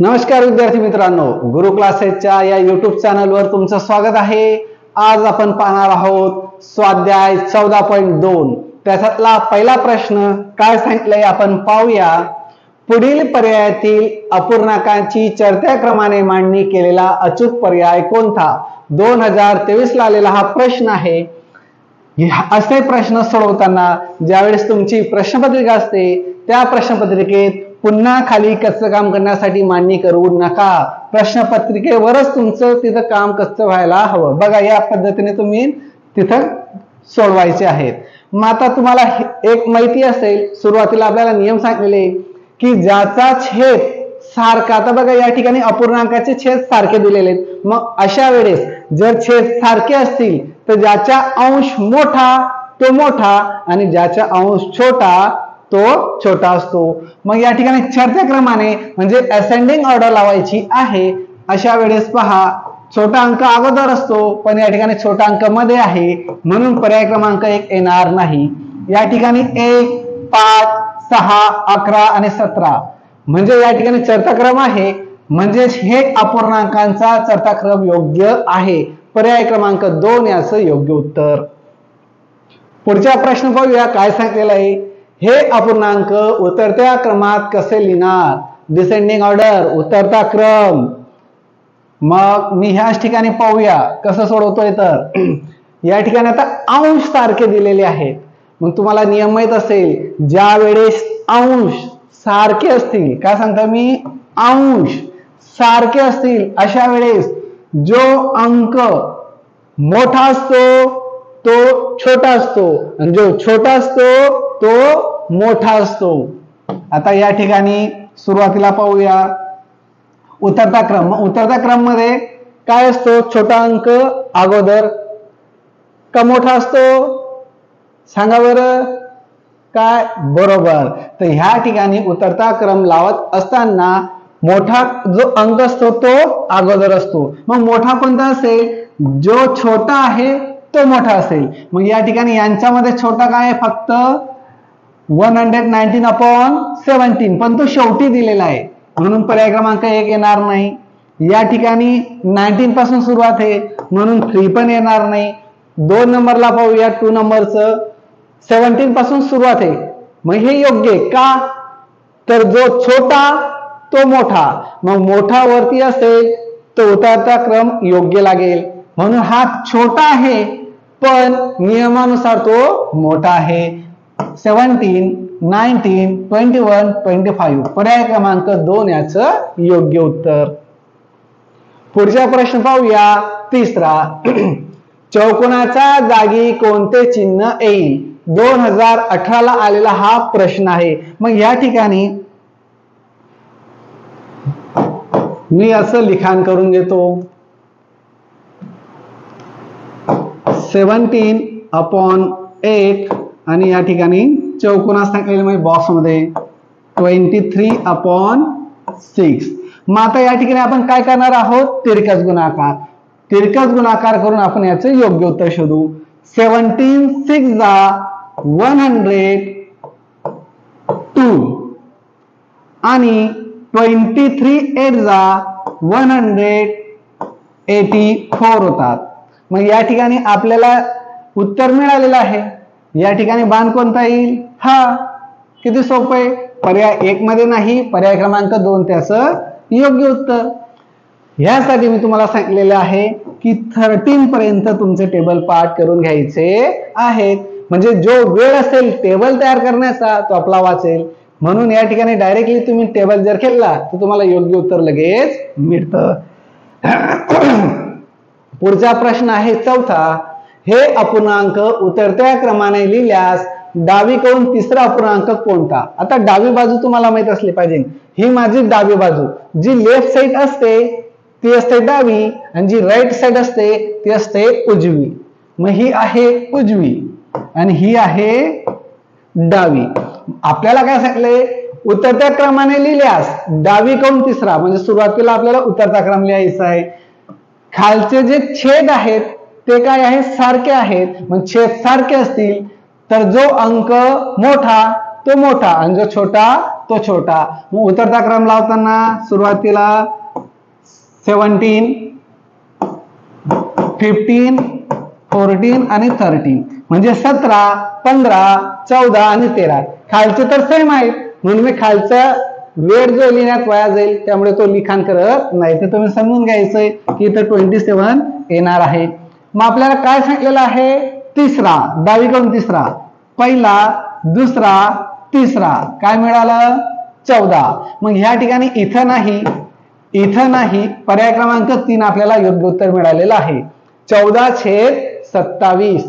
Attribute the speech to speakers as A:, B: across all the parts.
A: नमस्कार विद्यार्थी मित्रांनो, गुरु क्लासेसच्या या YouTube चॅनलवर तुमचं स्वागत आहे। आज आपण पाहणार आहोत स्वाध्याय 14.2 त्याच्यातला पहिला प्रश्न काय सांगितलंय आपण पाहूया। पुढील पर्यायातील अपूर्णांकाची चढत्या क्रमाने मांडणी केलेला अचूक पर्याय कोणता? 2023 ला आलेला हा प्रश्न आहे। असे प्रश्न सोडवताना ज्यावेळेस तुमची प्रश्नपत्रिका असते त्या प्रश्नपत्रिकेत पुन्हा खाली कच्चं काम करण्यासाठी मांडणी करू नका। प्रश्नपत्रिकेवरच तुमचं तिथं काम कच्चं व्हायला हवं। बघा, या पद्धतीने तुम्ही तिथं सोडवायचे आहेत। मग आता तुम्हाला एक माहिती असेल, सुरुवातीला आपल्याला नियम सांगितलेले की ज्याचा छेद सारखा, आता बघा या ठिकाणी अपूर्णांकाचे छेद सारखे दिलेले आहेत। मग अशा वेळेस जर छेद सारखे असतील तर ज्याचा अंश मोठा तो मोठा आणि ज्याचा अंश छोटा तो छोटा असतो। मग या ठिकाणी चढत्या क्रमाने म्हणजे असेंडिंग ऑर्डर लावायची आहे। अशा वेळेस पहा, छोटा अंक अगोदर असतो पण या ठिकाणी छोटा अंक मध्ये आहे म्हणून पर्याय क्रमांक 1 येणार नाही। या ठिकाणी 1, 5, 6, 11 आणि 17 म्हणजे या ठिकाणी चढता क्रम आहे, म्हणजे हे अपूर्णांकांचा चढता क्रम योग्य आहे। पर्याय क्रमांक 2 याचं योग्य उत्तर। पुढचा प्रश्न पाहूया काय सांगितलेलं आहे। हे अपूर्णांक उतरत्या क्रमात कसे लिहिणार? डिसेंडिंग ऑर्डर, उतरता क्रम। मग मी ह्याच ठिकाणी पाहूया कसं सोडवतोय। तर या ठिकाणी आता अंश सारखे दिलेले आहेत। मग तुम्हाला नियम माहित असेल, ज्या वेळेस अंश सारखे असतील, काय सांगता मी, अंश सारखे असतील अशा वेळेस जो अंक मोठा असतो तो छोटा असतो आणि जो छोटा असतो तो मोठा असतो। आता या ठिकाणी सुरुवातीला पाहूया उतरता क्रम। उतरता क्रम मध्ये काय असतो? छोटा अंक अगोदर का मोठा असतो? सांगा बरं काय? बरोबर। तर ह्या ठिकाणी उतरता क्रम लावत असताना मोठा जो अंक असतो तो अगोदर असतो। मग मोठा कोणता असेल? जो छोटा आहे तो मोठा असेल। मग या ठिकाणी यांच्यामध्ये छोटा काय आहे? फक्त 119/17 पण तो शेवटी दिलेला आहे म्हणून पर्याय क्रमांक 1 येणार नाही। या ठिकाणी 19 पासून सुरुवात आहे म्हणून 3 पण येणार नाही। 2 नंबरला पाहूया, 2 नंबरचं 17 पासून सुरुवात आहे, मग हे योग्य आहे का? तर जो छोटा तो मोठा, मग मोठा वरती असेल तो उतरता क्रम योग्य लागेल म्हणून हा छोटा आहे पण नियमानुसार तो मोठा आहे। 17, 19, 21, 25 पर्याय क्रमांक 2 याचं योग्य उत्तर। पुढचा प्रश्न पाहूया तिसरा। चौकोनाच्या जागी कोणते चिन्ह येईल? 2018 ला आलेला हा प्रश्न आहे। मग या ठिकाणी मी असं लिखाण करून घेतो, 17/8 आणि या ठिकाणी चौकोना सांगितलेलं म्हणजे बॉक्स मध्ये 23/6। मग आता या ठिकाणी आपण काय करणार आहोत? तिरकस गुणाकार। तिरकस गुणाकार करून आपण याचं योग्य उत्तर शोधू। 17/6 102 आणि 23/8 184 होतात। मग या ठिकाणी आपल्याला उत्तर मिळालेलं आहे। या ठिकाणी बाण कोणता येईल? हा, किती सोपं आहे। पर्याय 1 मध्ये नाही, पर्याय क्रमांक 2 त्याचं योग्य उत्तर। यासाठी मी तुम्हाला सांगितलेलं आहे की 13 पर्यंत तुमचे टेबल पाठ करून घ्यायचे आहेत, म्हणजे जो वेळ असेल टेबल तयार करण्याचा तो आपला वाचेल। म्हणून या ठिकाणी डायरेक्टली तुम्ही टेबल जर केला तर तुम्हाला योग्य उत्तर लगेच मिळतं। पुढचा प्रश्न आहे चौथा। हे अपूर्णांक उतरत्या क्रमाने लिहिल्यास डावीकडून तिसरा अपूर्णांक कोणता? आता डावी बाजू तुम्हाला माहित असली पाहिजे। ही माझी डावी बाजू, जी लेफ्ट साइड असते ती असते डावी आणि जी राईट साइड असते ती असते उजवी। मग ही आहे उजवी आणि ही आहे डावी। आपल्याला काय सांगितलंय? उतरत्या क्रमाने लिहिल्यास डावीकडून तिसरा, म्हणजे सुरुवातीला आपल्याला उतरता क्रम लिहायचा आहे। खालचे जे छेद आहेत ते काय आहेत? सारखे आहेत। मग छेद सारखे असतील तर जो अंक मोठा तो मोठा आणि जो छोटा तो छोटा. मग उतरता क्रम लावताना सुरुवातीला 17, 15, 14 आणि 13 म्हणजे 17, 15, 14 आणि 13. खालचे तर सेम आहेत म्हणून मी खालचा वेळ जो लिहिण्यात वाया जाईल त्यामुळे तो लिखाण करत नाही. तर तुम्ही समजून घ्यायचंय की इथं 27 येणार आहे. मग आपल्याला काय सांगितलेलं आहे? तिसरा, डावीकडून तिसरा, पहिला, दुसरा, तिसरा, काय मिळालं? 14. मग ह्या ठिकाणी इथं नाही, पर्याय क्रमांक 3 आपल्याला योग्य उत्तर मिळालेलं आहे. 14/27.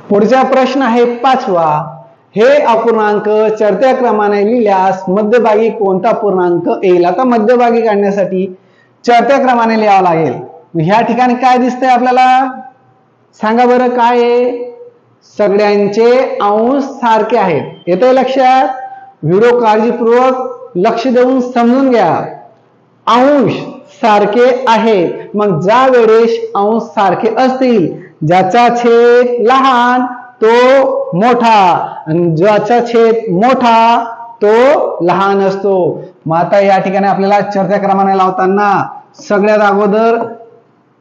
A: पुढचा प्रश्न आहे 5वा. हे अपूर्णांक चढत्या क्रमाने लिहिल्यास मध्यभागी कोणता पूर्णांक येईल? आता मध्यभागी काढण्यासाठी चढत्या क्रमाने लिहावं लागेल. ह्या ठिकाणी काय दिसतंय आपल्याला? सांगा बरं काय आहे? सगळ्यांचे अंश सारखे आहेत. येतंय लक्षात? व्हिडिओ काळजीपूर्वक लक्ष देऊन समजून घ्या. अंश सारखे आहेत. मग ज्या वेळेस अंश सारखे असतील, ज्याचा छेद लहान तो मोठा आणि ज्याचा छेद मोठा तो लहान असतो. मग आता या ठिकाणी आपल्याला चढत्या क्रमाने लावताना सगळ्यात अगोदर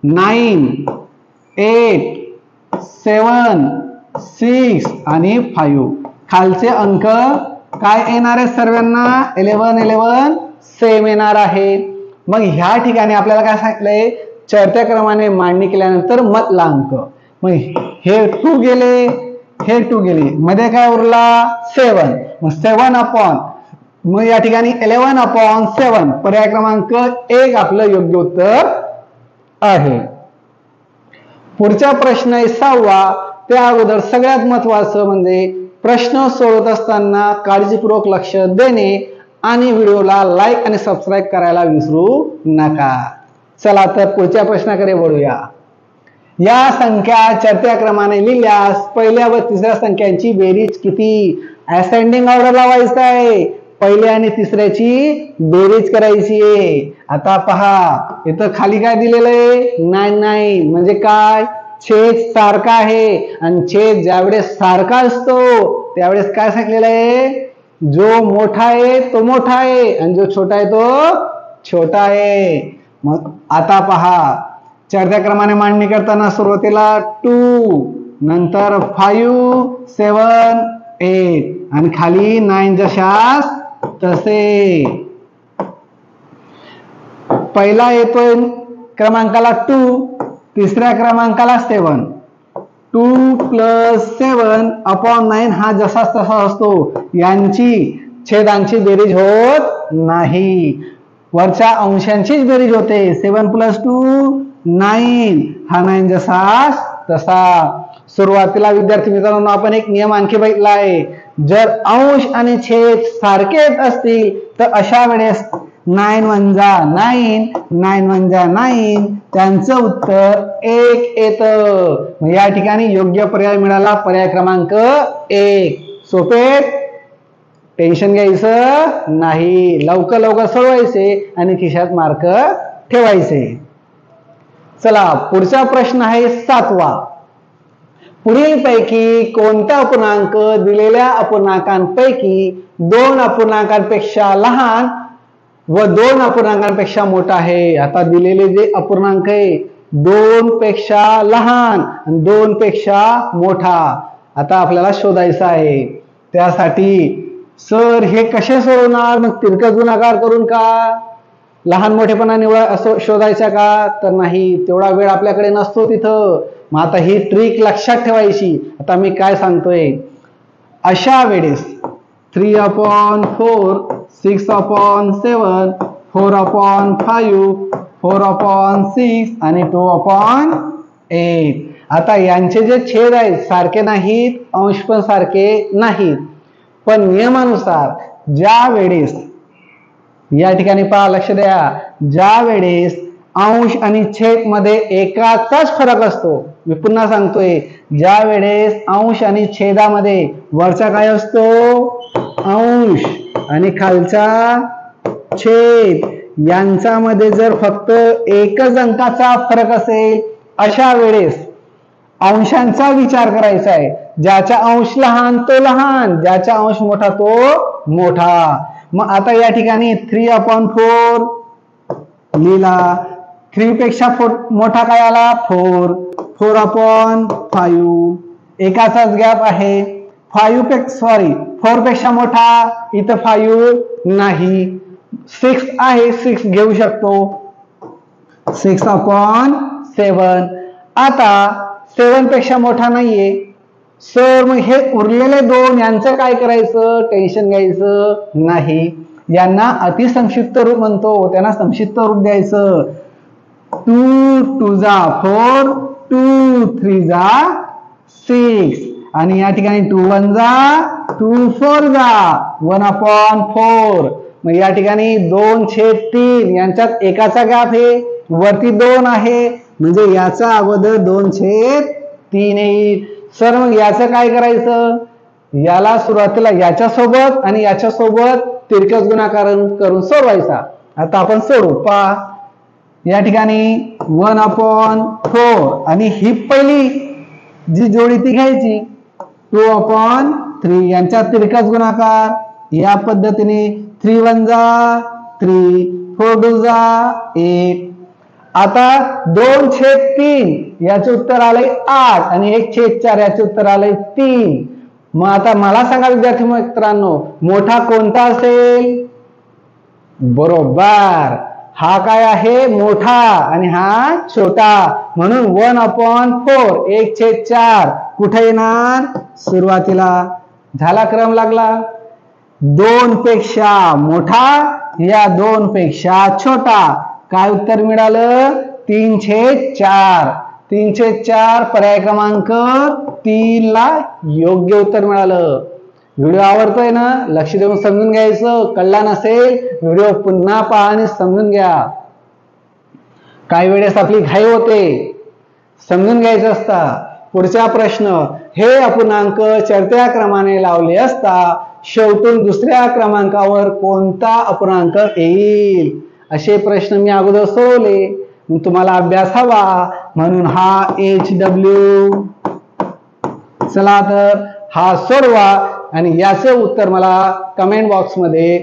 A: 9, 8, 7, 6 आणि 5. खालचे अंक काय येणार आहे? सर्वांना 11 11 सेम येणार आहे. मग ह्या ठिकाणी आपल्याला काय सांगितलंय? चढत्या क्रमाने मांडणी केल्यानंतर मधला अंक. मग हे 2 गेले, हे 2 गेले, मध्ये काय उरला? 7. मग 7 अपॉन, मग या ठिकाणी 11/7 पर्याय क्रमांक 1 आपलं योग्य उत्तर आहे. पुढचा प्रश्न आहे 6वा. त्या अगोदर सगळ्यात महत्वाचं म्हणजे प्रश्न सोडवत असताना काळजीपूर्वक लक्ष देणे आणि व्हिडिओला लाईक आणि सबस्क्राईब करायला विसरू नका. चला तर पुढच्या प्रश्नाकडे वळूया. या संख्या चढत्या क्रमाने लिहिल्यास पहिल्या व तिसऱ्या संख्यांची बेरीज किती? असेंडिंग ऑर्डर लावायचं आहे. पहिल्या आणि तिसऱ्याची बेरीज करायची आहे. आता पहा इथं खाली काय दिलेलं आहे? 9 म्हणजे काय? छेद सारखा आहे आणि छेद ज्यावेळेस सारखा असतो त्यावेळेस काय सांगितलेलं आहे? जो मोठा आहे तो मोठा आहे आणि जो छोटा आहे तो छोटा आहे. मग आता पहा चढत्या क्रमाने मांडणी करताना सुरुवातीला 2, नंतर 5, 7, 8 आणि खाली 9 जशास तसे. पहिला येतोय क्रमांकाला 2, तिसऱ्या क्रमांकाला 7. 2 + 7 अपॉन 9 हा जसाच तसा असतो. यांची छेदांची बेरीज होत नाही, वरच्या अंशांचीच बेरीज होते. 7 + 2 9, हा 9 जसाच तसा. सुरुवातीला विद्यार्थी मित्रांनो आपण एक नियम आणखी बघितला आहे. जर अंश आणि छेद सारखेच असतील तर अशा वेळेस 9 × 9, 9 × 9 त्यांचं उत्तर 1 येतं. या ठिकाणी योग्य पर्याय मिळाला पर्याय क्रमांक 1. सोपे, टेन्शन घ्यायचं नाही, लवकर लवकर सोडवायचे आणि खिशात मार्क ठेवायचे. चला पुढचा प्रश्न आहे 7वा. पुढील पैकी कोणता अपूर्णांक दिलेल्या अपूर्णांकांपैकी 2 अपूर्णांकांपेक्षा लहान व 2 अपूर्णांकांपेक्षा मोठा आहे? आता दिलेले जे अपूर्णांक आहे 2 पेक्षा लहान आणि 2 पेक्षा मोठा आता आपल्याला शोधायचा आहे. त्यासाठी सर हे कसे सोडवणार? मग तिरकस गुणाकार करून का? लहान मोठेपणा असं शोधायचा का? तर नाही, तेवढा वेळ आपल्याकडे नसतो तिथं. मग आता ही ट्रिक लक्षात ठेवायची. आता मी काय सांगतोय, अशा वेळेस 3/4, 6/7, 4/5, 4/6 आणि 2/8. आता यांचे जे छेद आहेत सारखे नाहीत, अंश पण सारखे नाहीत. पण नियमानुसार ज्या वेळेस या ठिकाणी पहा, लक्ष द्या, ज्या वेळेस अंश आणि छेद मध्ये एकाचाच फरक असतो, मी पुन्हा सांगतोय, ज्या वेळेस अंश आणि छेदामध्ये वरचा काय असतो? अंश आणि खालचा छेद, यांच्यामध्ये जर फक्त एकच अंकाचा फरक असेल अशा वेळेस अंशांचा विचार करायचा आहे. ज्याचा अंश लहान तो लहान, ज्याचा अंश मोठा तो मोठा. मग आता या ठिकाणी 3/4 लिहिला. 3 पेक्षा मोठा काय आला? 4. 4/5 एकाचाच गॅप आहे. 4 पेक्षा मोठा, इथं 5 नाही. 6 आहे, 6 घेऊ शकतो. 6/7. आता 7 पेक्षा मोठा नाहीये, सर मग हे उरलेले 2 यांचं काय करायचं? टेन्शन घ्यायचं नाही. यांना अतिसंक्षिप्त रूप म्हणतो, त्यांना संक्षिप्त रूप द्यायचं. 2 2 जा 4, 2 3 जा 6 आणि या ठिकाणी 2 1 जा 2 4 जा 1/4. मग या ठिकाणी 2/3 यांच्यात एकाचा गॅप आहे, वरती 2 आहे, म्हणजे याचा अगोदर 2/3 येईल. सर मग याचं काय करायचं? याला सुरुवातीला याच्यासोबत आणि याच्यासोबत तिरकस गुणाकार करून सोडवायचा. आता आपण सोडू. पहा या ठिकाणी 1/4 आणि ही पहिली जी जोडी ती घ्यायची 2/3 यांच्या तिरकस गुणाकार या पद्धतीने 3 1 जा 3, 4 2 जा 8. आता 2/3 याचे उत्तर आलंय 8 आणि 1/4 याचे उत्तर आलंय 3. मग आता मला सांगा विद्यार्थी मित्रांनो, मोठा कोणता असेल? बरोबर, हा काय आहे? मोठा आणि हा छोटा. म्हणून 1/4 1/4 कुठे येणार? सुरुवातीला. झाला क्रम लागला. 2 पेक्षा मोठा या 2 पेक्षा छोटा. काय उत्तर मिळालं? 3/4. 3/4 पर्याय क्रमांक 3 ला योग्य उत्तर मिळालं. व्हिडिओ आवडतोय ना? लक्ष देऊन समजून घ्यायचं. कळला नसेल व्हिडिओ पुन्हा पहा आणि समजून घ्या. काही वेळेस आपली घाई होते, समजून घ्यायचं असतं. पुढचा प्रश्न, हे अपूर्णांक चढत्या क्रमाने लावले असता शेवटून दुसऱ्या क्रमांकावर कोणता अपूर्णांक येईल? असे प्रश्न मी अगोदर सोडवले. तुम्हाला अभ्यास हवा म्हणून हा HW. चला तर हा सोडवा आणि याचे उत्तर मला कमेंट बॉक्स मध्ये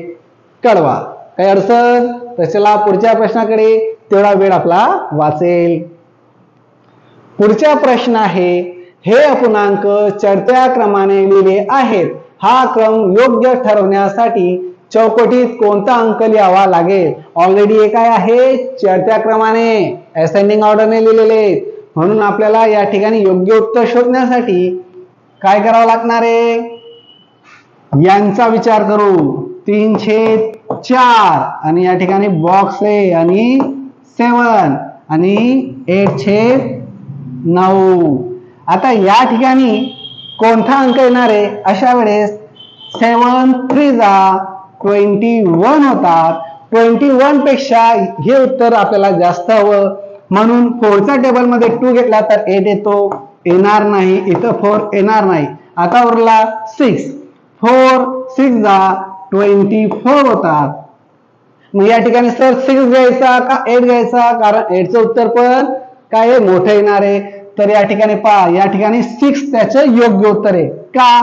A: कळवा. काही अडचण? तर चला पुढच्या प्रश्नाकडे. तेवढा वेळ आपला वाचेल. पुढचा प्रश्न आहे, हे अपूर्णांक चढत्या क्रमाने लिहिले आहेत. हा क्रम योग्य ठरवण्यासाठी चौकटीत कोणता अंक लिहावा लागेल? ऑलरेडी हे काय आहे? चढत्या क्रमाने असेंडिंग ऑर्डरने लिहिलेले. म्हणून आपल्याला या ठिकाणी योग्य उत्तर शोधण्यासाठी काय करावं लागणार आहे? यांचा विचार करू. 3/4 आणि या ठिकाणी बॉक्स आहे आणि 7 आणि 8/9. आता या ठिकाणी कोणता अंक येणार आहे? अशा वेळेस 7 3 जा 21 होतात. 21 पेक्षा हे उत्तर आपल्याला जास्त हवं, म्हणून 4च्या टेबल मध्ये 2 घेतला तर 8 येतो. येणार नाही, इथं 4 येणार नाही. आता उरला 6. 4 6 जा 24 होतात. मग या ठिकाणी सर 6 घ्यायचा का 8 घ्यायचा? कारण 8चं उत्तर पण काय आहे? मोठं येणार आहे. तर या ठिकाणी पहा, या ठिकाणी 6 त्याचं योग्य उत्तर आहे. का?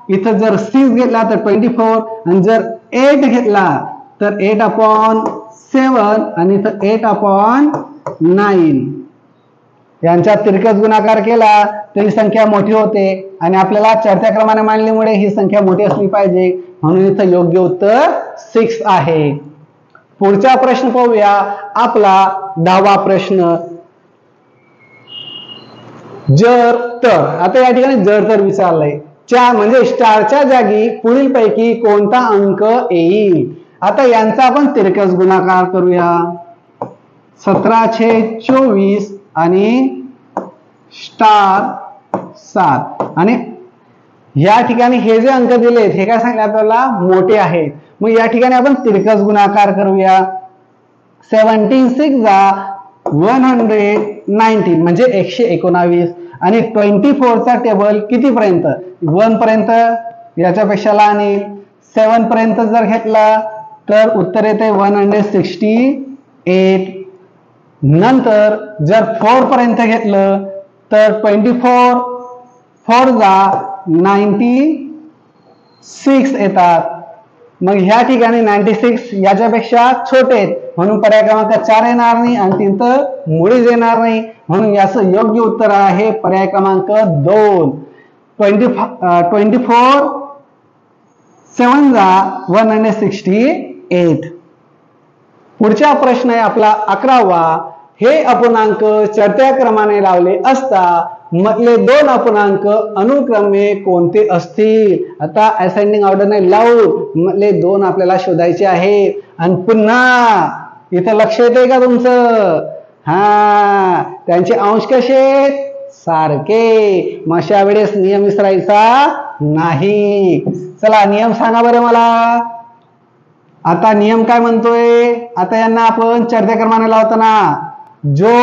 A: इथं जर 6 घेतला तर 24 आणि जर 8 घेतला तर 8/7 आणि इथं 8/9. यांचा तिरकस गुणाकार केला तर ही संख्या मोठी होते आणि आपल्याला चढत्या क्रमाने मांडल्यामुळे ही संख्या मोठी असली पाहिजे, म्हणून इथं योग्य उत्तर 6 आहे. पुढचा प्रश्न पाहूया. आपला 10वा प्रश्न. जर तर, आता या ठिकाणी जर तर विचारलंय. म्हणजे स्टारच्या जागी पुढील पैकी कोणता अंक येईल? आता यांचा आपण तिरकस गुणाकार करूया. 17/24 आणि स्टार 7 आणि या ठिकाणी हे जे अंक दिलेत हे काय सांगितले आपल्याला? मोठे आहेत. मग या ठिकाणी आपण तिरकस गुणाकार करूया. 76 जा 119 म्हणजे 119 आणि 24चा टेबल किती पर्यंत? 1 पर्यंत, याच्यापेक्षा लहान येईल. 7 पर्यंत जर घेतला तर उत्तर येते 168. नंतर जर 4 पर्यंत घेतलं तर 24 4 जा 96 येतात. मग ह्या ठिकाणी 96 याच्यापेक्षा छोटे आहेत म्हणून पर्याय क्रमांक 4 येणार नाही आणि 3 तर मुळीच येणार नाही. म्हणून याचं योग्य उत्तर आहे पर्याय क्रमांक 2. 24 7 जा 168. पुढचा प्रश्न आहे आपला 11वा. हे अपूर्णांक चढत्या क्रमाने लावले असता मधले 2 अपूर्णांक अनुक्रमे कोणते असतील. आता असेंडिंग ऑर्डरने लावून मधले 2 आपल्याला शोधायचे आहे. आणि पुन्हा इथं लक्ष येते का तुमचं? हा, त्यांचे अंश कसे सारखे. मग अशा वेळेस नियम विसरायचा नाही. चला नियम सांगा बरं मला. आता नियम काय म्हणतोय? आता यांना आपण चढत्या क्रमाने लावताना जो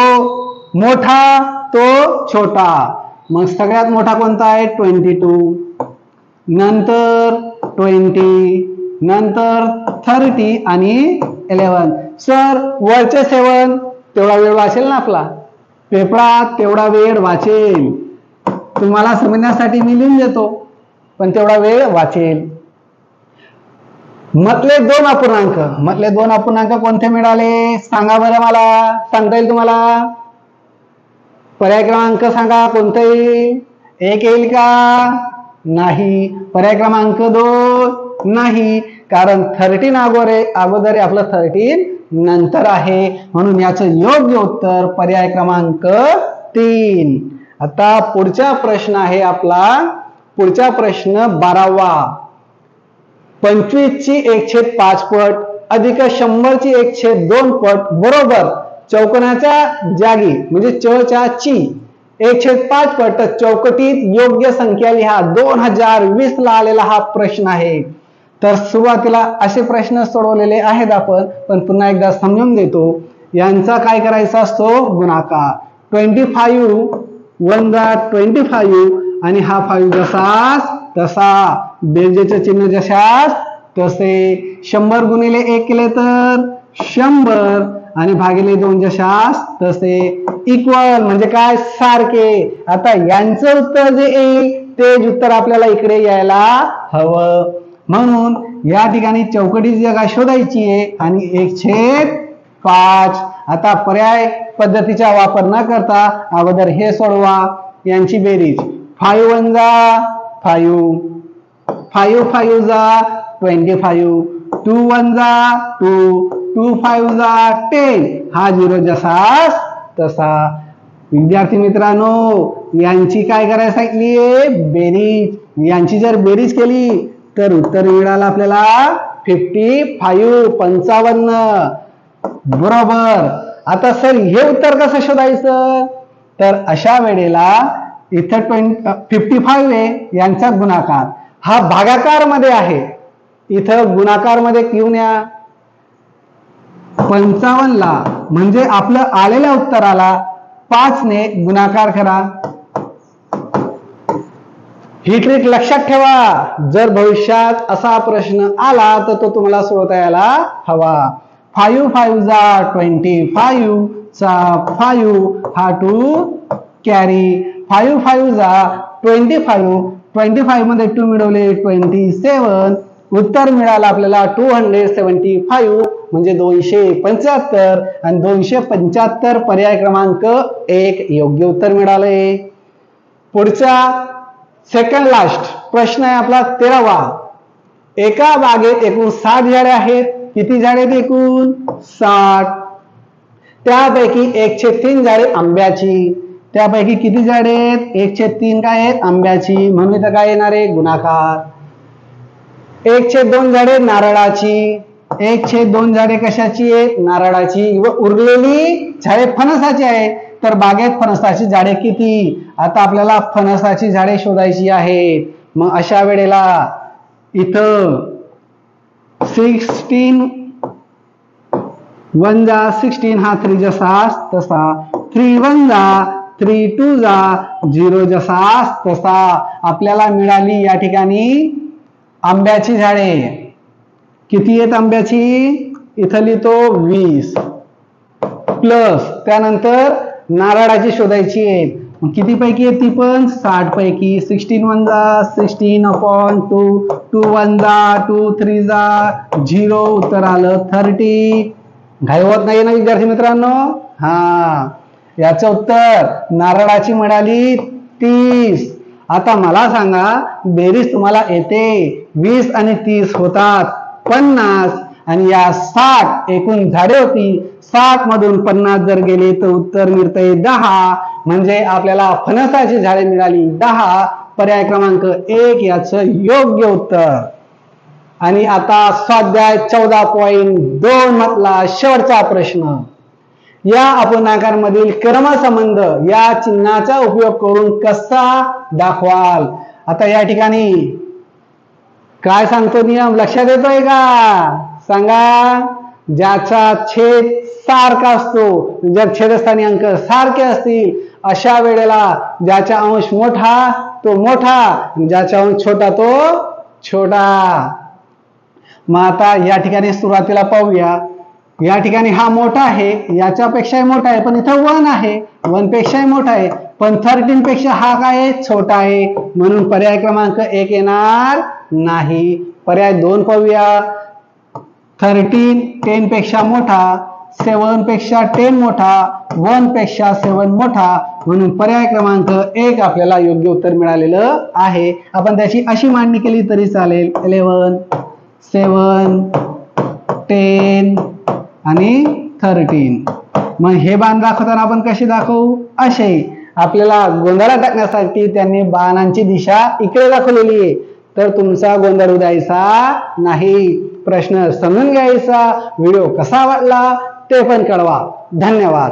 A: मोठा तो छोटा. मग सगळ्यात मोठा कोणता आहे? 22, नंतर 20, नंतर 30 आणि 11. सर वरचे 7 तेवढा वेळ वाचेल ना आपला पेपरात? तेवढा वेळ वाचेल. तुम्हाला समजण्यासाठी मी लिहून देतो पण तेवढा वेळ वाचेल. मधले 2 अपूर्णांक कोणते मिळाले सांगा बरं मला. सांगता येईल तुम्हाला? पर्याय क्रमांक सांगा कोणते? 1 येईल का? नाही. पर्याय क्रमांक 2 नाही, कारण 13 अगोदर आपलं 13 नंतर आहे. म्हणून याचं योग्य उत्तर पर्याय क्रमांक 3. आता पुढचा प्रश्न आहे आपला. पुढचा प्रश्न 12वा. 25 ची 1/5 पट अधिक 100 ची 1/2 पट बरोबर चौकोनाच्या जागी म्हणजे च च्या ची 1/5 पट चौकटीत योग्य संख्या लिहा. 2020 ला आलेला हा प्रश्न आहे. तर सुरुवातीला असे प्रश्न सोडवलेले आहेत आपण, पण पुन्हा एकदा समजून देतो. यांचा काय करायचा असतो? गुणाकार. 25 1 जा 25 आणि हा 5 जसाच तसा. बेरजेचे चिन्ह जशास तसे. 100 गुणिले 1 केले तर 100 आणि भागिले 2 जशास तसे. इक्वल म्हणजे काय? सारखे. आता यांचं उत्तर जे येईल तेच उत्तर आपल्याला इकडे यायला हवं. म्हणून या ठिकाणी चौकटीची जागा शोधायची आहे आणि 1/5. आता पर्याय पद्धतीचा वापर न करता अगोदर हे सोडवा. यांची बेरीज 5 1 जा 5, 5 5 जा 25, 2 1 जा 2, 2 5 जा 10. हा 0 जसास तसा. विद्यार्थी मित्रांनो यांची काय करायला सांगितलीये? बेरीज. यांची जर बेरीज केली तर उत्तर मिळालं आपल्याला 55 बरोबर. आता सर हे उत्तर कसं शोधायचं? तर अशा वेळेला इथं 55 आहे यांचा गुणाकार हा भागाकार मध्ये आहे. इथं गुणाकार मध्ये घेऊन या 55 ला म्हणजे आपलं आलेल्या उत्तराला 5 ने गुणाकार करा. ही ट्रिक लक्षात ठेवा. जर भविष्यात असा प्रश्न आला तर तो तुम्हाला सोडवता यायला हवा. 5 5 जा 25 चा 5 हा 2 कॅरी. 5 5 जा 25 मध्ये 2 मिळवले 27. उत्तर मिळालं आपल्याला 275 म्हणजे 275 आणि 275 पर्याय क्रमांक 1 योग्य उत्तर मिळाले. पुढचा सेकंड लास्ट प्रश्न आहे आपला 13वा. एका बागेत एकूण 60 झाडे आहेत. किती झाडे आहेत एकूण? 60. त्यापैकी 1/3 झाडे आंब्याची. त्यापैकी किती झाडे आहेत? 1/3 काय आहेत? आंब्याची. म्हणून इथं काय येणार आहे? गुणाकार. 1/2 झाडे नारळाची. 1/2 झाडे कशाची आहेत? नारळाची. व उरलेली झाडे फणसाची आहे. तर बागेत फणसाची झाडे किती? आता आपल्याला फणसाची झाडे शोधायची आहेत. मग अशा वेळेला इथं 16 1 जा 16 हा 3 जसास तसा. 3 1 जा 3 2 जा 0 जसास तसा. आपल्याला मिळाली या ठिकाणी आंब्याची झाडे. किती आहेत आंब्याची? इथं लिहितो 20 प्लस त्यानंतर नारळाची शोधायची आहेत. किती पैकी आहे ती पण 60 पैकी. 16 1 जा 16/2, 2 1 जा 2 3 जा 0, उत्तर आलं 30. घाई होत नाही ना विद्यार्थी मित्रांनो? हा, याचं उत्तर नारळाची मिळाली 30. आता मला सांगा, बेरीज तुम्हाला येते, 20 आणि 30 होतात 50, आणि या 60 एकूण झाडे होती, 60 मधून 50 जर गेले तर उत्तर मिळतंय 10. म्हणजे आपल्याला फणसाची झाडे मिळाली 10. पर्याय क्रमांक 1 याचं योग्य उत्तर. आणि आता स्वाध्याय 14.2 मधला शेवटचा प्रश्न. या अपूर्णांकांमधील क्रमसंबंध या चिन्हाचा उपयोग करून कसा दाखवाल? आता या ठिकाणी काय सांगतो नियम, लक्षात येतोय का? सांगा. ज्याचा छेद सारखा असतो, जर छेदस्थानी अंक सारखे असतील अशा वेळेला ज्याचा अंश मोठा तो मोठा, ज्याचा अंश छोटा तो छोटा. मग आता या ठिकाणी सुरुवातीला पाहूया. या ठिकाणी हा मोठा आहे, याच्यापेक्षाही मोठा आहे, पण इथं 1 आहे, 1 पेक्षाही मोठा आहे, पण 13 पेक्षा हा काय आहे, छोटा आहे, म्हणून पर्याय क्रमांक 1 येणार नाही. पर्याय 2 पाहूया. 13 10 पेक्षा मोठा, 7 पेक्षा 10 मोठा, 1 पेक्षा 7 मोठा, म्हणून पर्याय क्रमांक 1 आपल्याला योग्य उत्तर मिळालेलं आहे. आपण त्याची अशी मांडणी केली तरी चालेल. 11 7 10 आणि 13. मग हे बाण दाखवताना आपण कसे दाखवू? असे. आपल्याला गोंधळात टाकण्यासाठी त्यांनी बाणांची दिशा इकडे दाखवलेली आहे, तर तुमचा गोंधळ उडायचा नाही. प्रश्न समजून घ्यायचा. व्हिडिओ कसा वाटला ते पण कळवा. धन्यवाद.